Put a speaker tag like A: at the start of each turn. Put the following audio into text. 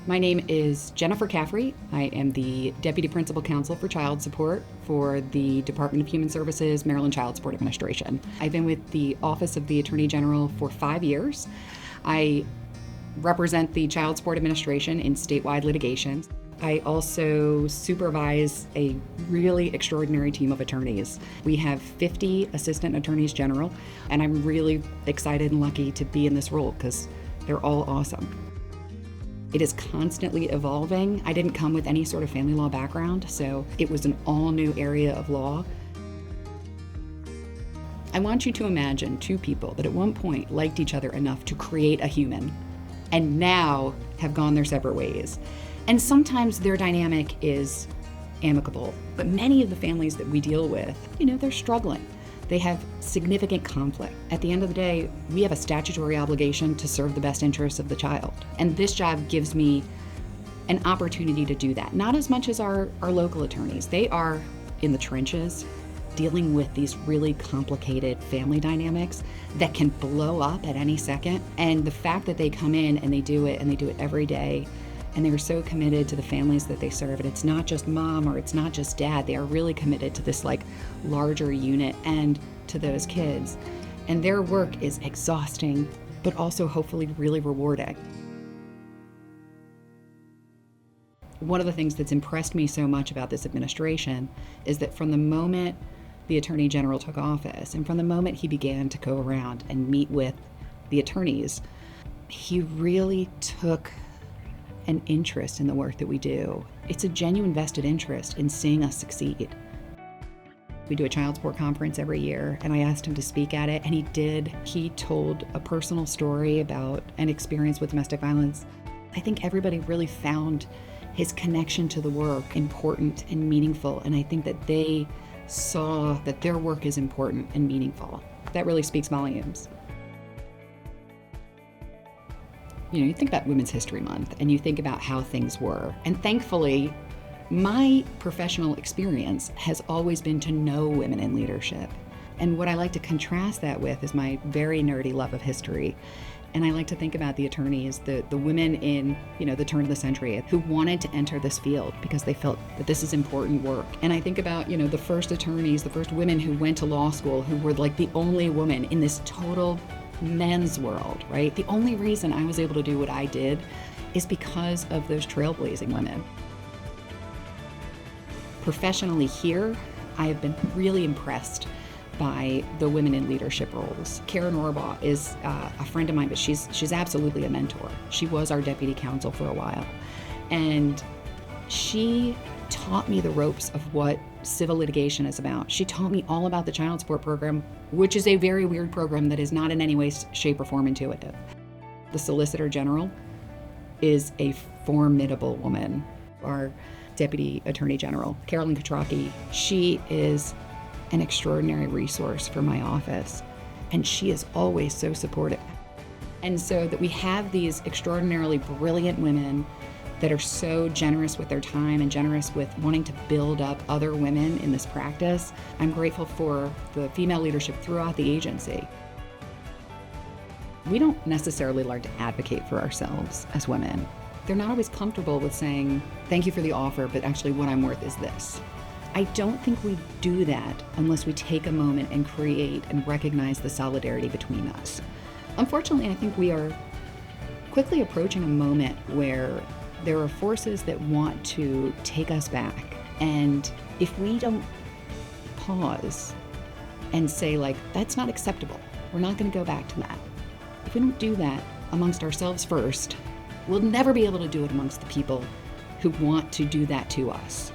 A: My name is Jennifer Caffrey. I am the Deputy Principal Counsel for Child Support for the Department of Human Services, Maryland Child Support Administration. I've been with the Office of the Attorney General for 5 years. I represent the Child Support Administration in statewide litigation. I also supervise a really extraordinary team of attorneys. We have 50 assistant attorneys general, and I'm really excited and lucky to be in this role because they're all awesome. It is constantly evolving. I didn't come with any sort of family law background, so it was an all-new area of law. I want you to imagine two people that at one point liked each other enough to create a human, and now have gone their separate ways. And sometimes their dynamic is amicable, but many of the families that we deal with, they're struggling. They have significant conflict. At the end of the day, we have a statutory obligation to serve the best interests of the child. And this job gives me an opportunity to do that. Not as much as our local attorneys. They are in the trenches dealing with these really complicated family dynamics that can blow up at any second. And the fact that they come in and they do it every day, and they are so committed to the families that they serve. And it's not just mom or it's not just dad. They are really committed to this larger unit and to those kids. And their work is exhausting, but also hopefully really rewarding. One of the things that's impressed me so much about this administration is that from the moment the Attorney General took office and from the moment he began to go around and meet with the attorneys, he really took an interest in the work that we do. It's a genuine vested interest in seeing us succeed. We do a child support conference every year, and I asked him to speak at it, and he did. He told a personal story about an experience with domestic violence. I think everybody really found his connection to the work important and meaningful, and I think that they saw that their work is important and meaningful. That really speaks volumes. You think about Women's History Month and you think about how things were. And thankfully, my professional experience has always been to know women in leadership. And what I like to contrast that with is my very nerdy love of history. And I like to think about the attorneys, the women in, the turn of the century who wanted to enter this field because they felt that this is important work. And I think about, the first attorneys, the first women who went to law school, who were the only woman in this total men's world, right? The only reason I was able to do what I did is because of those trailblazing women. Professionally here, I have been really impressed by the women in leadership roles. Karen Orbaugh is a friend of mine, but she's absolutely a mentor. She was our deputy counsel for a while, and she taught me the ropes of what civil litigation is about. She taught me all about the child support program, which is a very weird program that is not in any way, shape, or form intuitive. The Solicitor General is a formidable woman. Our Deputy Attorney General, Carolyn Katraki, she is an extraordinary resource for my office, and she is always so supportive. And so that we have these extraordinarily brilliant women that are so generous with their time and generous with wanting to build up other women in this practice. I'm grateful for the female leadership throughout the agency. We don't necessarily learn to advocate for ourselves as women. They're not always comfortable with saying, thank you for the offer, but actually what I'm worth is this. I don't think we do that unless we take a moment and create and recognize the solidarity between us. Unfortunately, I think we are quickly approaching a moment where there are forces that want to take us back. And if we don't pause and say, that's not acceptable, we're not going to go back to that. If we don't do that amongst ourselves first, we'll never be able to do it amongst the people who want to do that to us.